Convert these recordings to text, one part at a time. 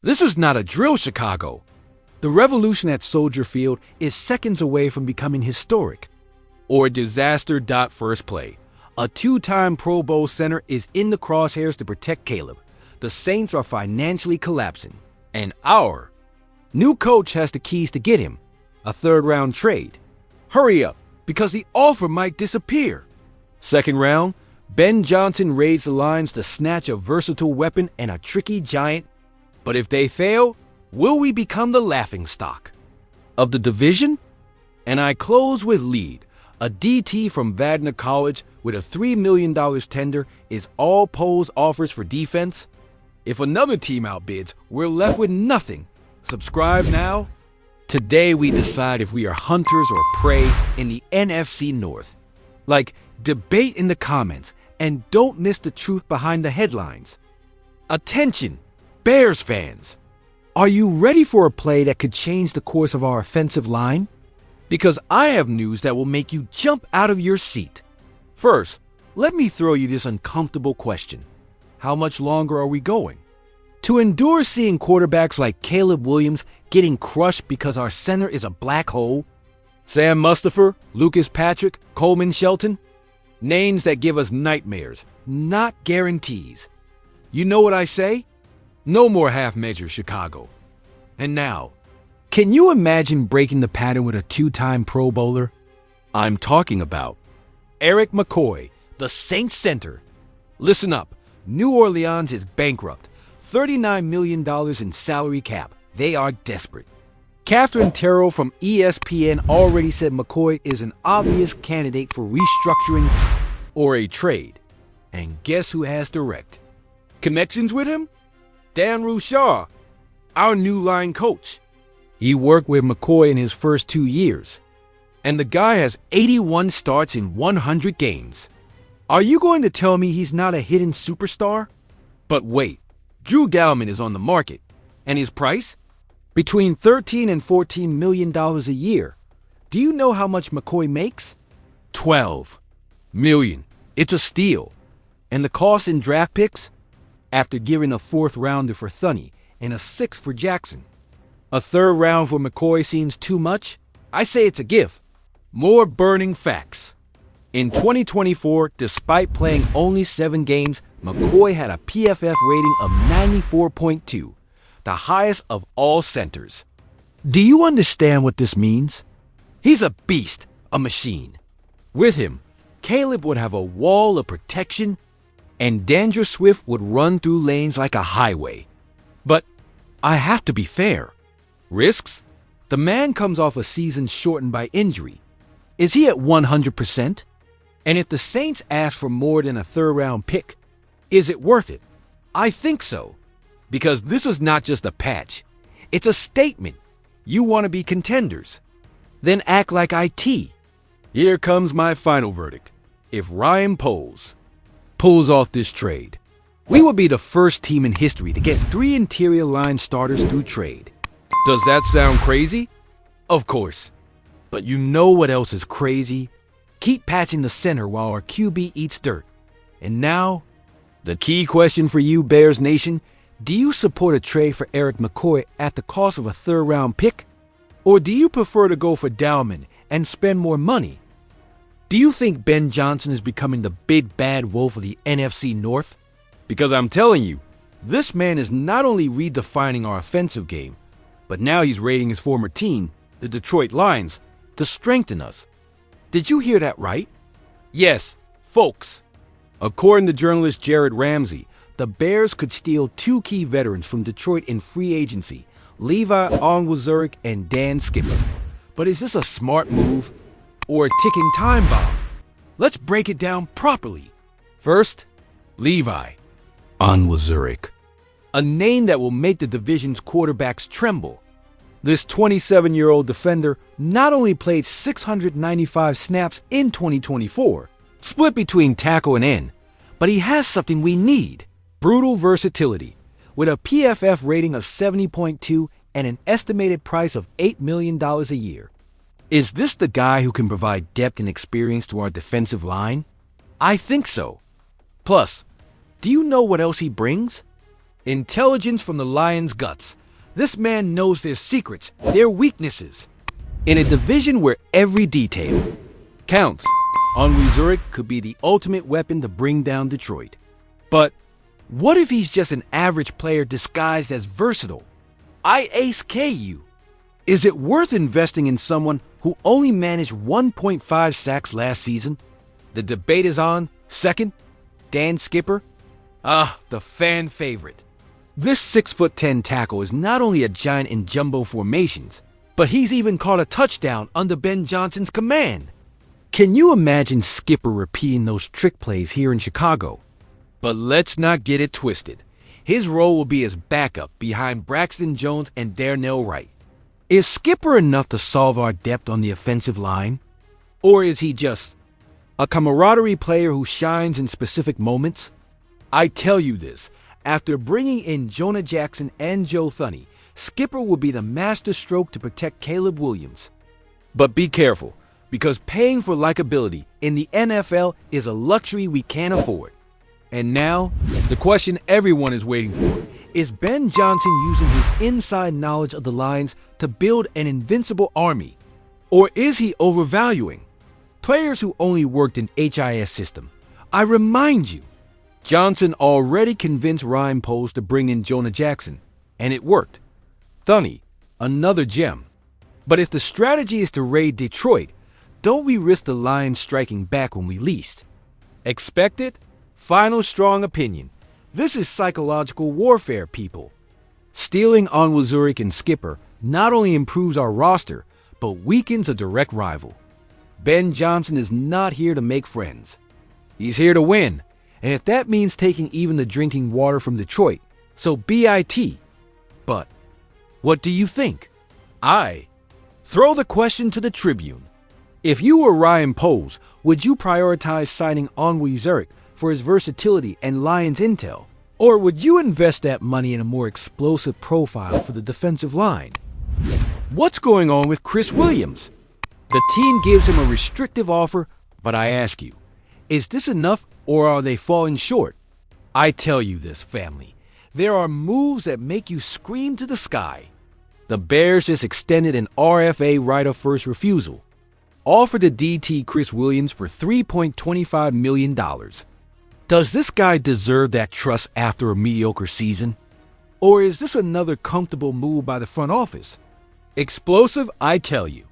This is not a drill, Chicago. The revolution at Soldier Field is seconds away from becoming historic. Or a disaster. First play. A two-time Pro Bowl center is in the crosshairs to protect Caleb. The Saints are financially collapsing. And our new coach has the keys to get him. A third-round trade. Hurry up, because the offer might disappear. Second round, Ben Johnson raids the lines to snatch a versatile weapon and a tricky giant. But if they fail, will we become the laughingstock of the division? And I close with lead. A DT from Vadna College with a $3 million tender is all polls offers for defense. If another team outbids, we're left with nothing. Subscribe now. Today we decide if we are hunters or prey in the NFC North. Debate in the comments and don't miss the truth behind the headlines. Attention, Bears fans. Are you ready for a play that could change the course of our offensive line? Because I have news that will make you jump out of your seat. First, let me throw you this uncomfortable question. How much longer are we going to endure seeing quarterbacks like Caleb Williams getting crushed because our center is a black hole? Sam Mustipher, Lucas Patrick, Coleman Shelton? Names that give us nightmares, not guarantees. You know what I say? No more half measures, Chicago. And now, can you imagine breaking the pattern with a two-time Pro Bowler? I'm talking about Eric McCoy, the Saints center. Listen up, New Orleans is bankrupt. $39 million in salary cap. They are desperate. Catherine Terrell from ESPN already said McCoy is an obvious candidate for restructuring or a trade. And guess who has direct connections with him? Dan Roushar, our new line coach. He worked with McCoy in his first 2 years. And the guy has 81 starts in 100 games. Are you going to tell me he's not a hidden superstar? But wait, Drew Gallman is on the market. And his price? Between $13 and $14 million a year. Do you know how much McCoy makes? $12 million. It's a steal. And the cost in draft picks? After giving a fourth rounder for Thuney and a sixth for Jackson. A third round for McCoy seems too much? I say it's a gift. More burning facts. In 2024, despite playing only 7 games, McCoy had a PFF rating of 94.2, the highest of all centers. Do you understand what this means? He's a beast, a machine. With him, Caleb would have a wall of protection, and Dandre Swift would run through lanes like a highway. But I have to be fair. Risks? The man comes off a season shortened by injury. Is he at 100%? And if the Saints ask for more than a third-round pick, is it worth it? I think so. Because this is not just a patch. It's a statement. You want to be contenders. Then act like IT. Here comes my final verdict. If Ryan Poles pulls off this trade, we will be the first team in history to get 3 interior line starters through trade. Does that sound crazy? Of course. But you know what else is crazy? Keep patching the center while our QB eats dirt. And now, the key question for you, Bears Nation. Do you support a trade for Eric McCoy at the cost of a third-round pick? Or do you prefer to go for Dalman and spend more money? Do you think Ben Johnson is becoming the big bad wolf of the NFC North? Because I'm telling you, this man is not only redefining our offensive game, but now he's raiding his former team, the Detroit Lions, to strengthen us. Did you hear that right? Yes, folks. According to journalist Jared Ramsey, the Bears could steal 2 key veterans from Detroit in free agency, Levi Onwuzurike and Dan Skipper. But is this a smart move or a ticking time bomb? Let's break it down properly. First, Levi Onwuzurike, a name that will make the division's quarterbacks tremble. This 27-year-old defender not only played 695 snaps in 2024, split between tackle and end, but he has something we need: brutal versatility. With a PFF rating of 70.2 and an estimated price of $8 million a year. Is this the guy who can provide depth and experience to our defensive line? I think so. Plus, do you know what else he brings? Intelligence from the lion's guts. This man knows their secrets, their weaknesses. In a division where every detail counts, Henri Zurich could be the ultimate weapon to bring down Detroit. But what if he's just an average player disguised as versatile? I ace KU. Is it worth investing in someone who only managed 1.5 sacks last season? The debate is on. Second, Dan Skipper. The fan favorite. This 6'10" tackle is not only a giant in jumbo formations, but he's even caught a touchdown under Ben Johnson's command. Can you imagine Skipper repeating those trick plays here in Chicago? But let's not get it twisted. His role will be as backup behind Braxton Jones and Darnell Wright. Is Skipper enough to solve our depth on the offensive line? Or is he just a camaraderie player who shines in specific moments? I tell you this, after bringing in Jonah Jackson and Joe Thuney, Skipper will be the masterstroke to protect Caleb Williams. But be careful, because paying for likability in the NFL is a luxury we can't afford. And now, the question everyone is waiting for. Is Ben Johnson using his inside knowledge of the lines to build an invincible army? Or is he overvaluing players who only worked in HIS system? I remind you, Johnson already convinced Ryan Poles to bring in Jonah Jackson, and it worked. Thuney, another gem. But if the strategy is to raid Detroit, don't we risk the Lions striking back when we least expect it? Final strong opinion. This is psychological warfare, people. Stealing Henri Zurich and Skipper not only improves our roster, but weakens a direct rival. Ben Johnson is not here to make friends. He's here to win. And if that means taking even the drinking water from Detroit, so BIT. But what do you think? I throw the question to the Tribune. If you were Ryan Poles, would you prioritize signing Henri Zurich for his versatility and Lions intel? Or would you invest that money in a more explosive profile for the defensive line? What's going on with Chris Williams? The team gives him a restrictive offer, but I ask you, is this enough or are they falling short? I tell you this, family. There are moves that make you scream to the sky. The Bears just extended an RFA right of first refusal. Offered to DT Chris Williams for $3.25 million. Does this guy deserve that trust after a mediocre season? Or is this another comfortable move by the front office? Explosive, I tell you.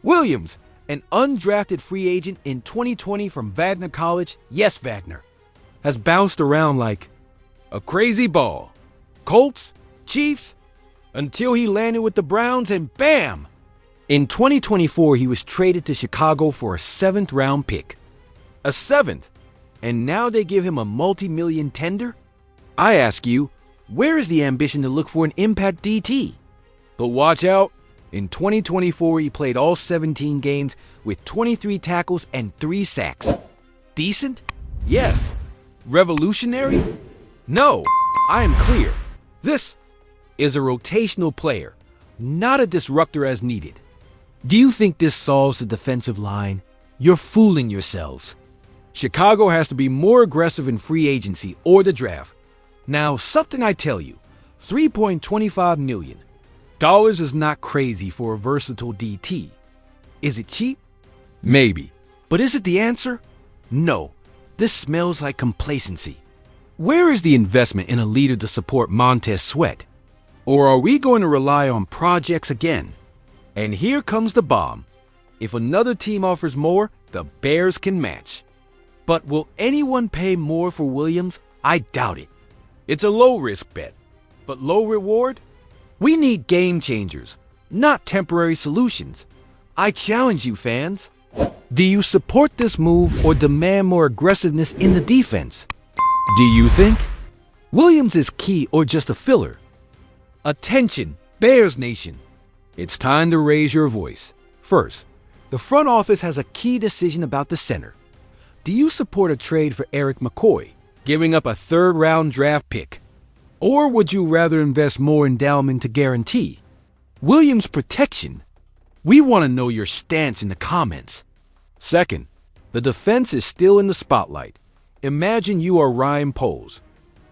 Williams, an undrafted free agent in 2020 from Wagner College, yes, Wagner, has bounced around like a crazy ball. Colts, Chiefs, until he landed with the Browns and bam! In 2024, he was traded to Chicago for a 7th round pick. A 7th? And now they give him a multi-million tender? I ask you, where is the ambition to look for an impact DT? But watch out. In 2024, he played all 17 games with 23 tackles and 3 sacks. Decent? Yes. Revolutionary? No. I am clear. This is a rotational player, not a disruptor as needed. Do you think this solves the defensive line? You're fooling yourselves. Chicago has to be more aggressive in free agency or the draft. Now, something I tell you, $3.25 million is not crazy for a versatile DT. Is it cheap? Maybe. But is it the answer? No. This smells like complacency. Where is the investment in a leader to support Montez Sweat? Or are we going to rely on projects again? And here comes the bomb. If another team offers more, the Bears can match. But will anyone pay more for Williams? I doubt it. It's a low-risk bet, but low reward? We need game changers, not temporary solutions. I challenge you, fans. Do you support this move or demand more aggressiveness in the defense? Do you think Williams is key or just a filler? Attention, Bears Nation. It's time to raise your voice. First, the front office has a key decision about the center. Do you support a trade for Eric McCoy, giving up a 3rd round draft pick? Or would you rather invest more in Dalman to guarantee Williams' protection? We want to know your stance in the comments. Second, the defense is still in the spotlight. Imagine you are Ryan Poles.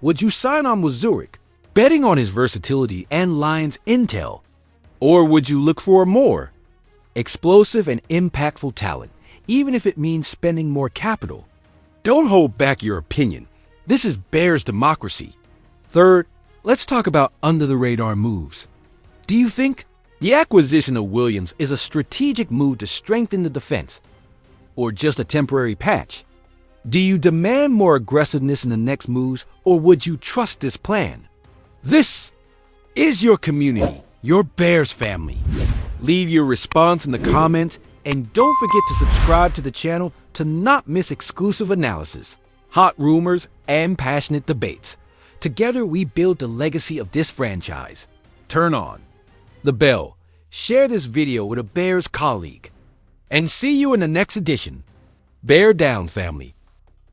Would you sign on with Zurich, betting on his versatility and Lions' intel? Or would you look for more explosive and impactful talent, even if it means spending more capital? Don't hold back your opinion. This is Bears democracy. Third, let's talk about under-the-radar moves. Do you think the acquisition of Williams is a strategic move to strengthen the defense, or just a temporary patch? Do you demand more aggressiveness in the next moves, or would you trust this plan? This is your community, your Bears family. Leave your response in the comments, and don't forget to subscribe to the channel to not miss exclusive analysis, hot rumors, and passionate debates. Together, we build the legacy of this franchise. Turn on the bell, share this video with a Bears colleague, and see you in the next edition. Bear down, family.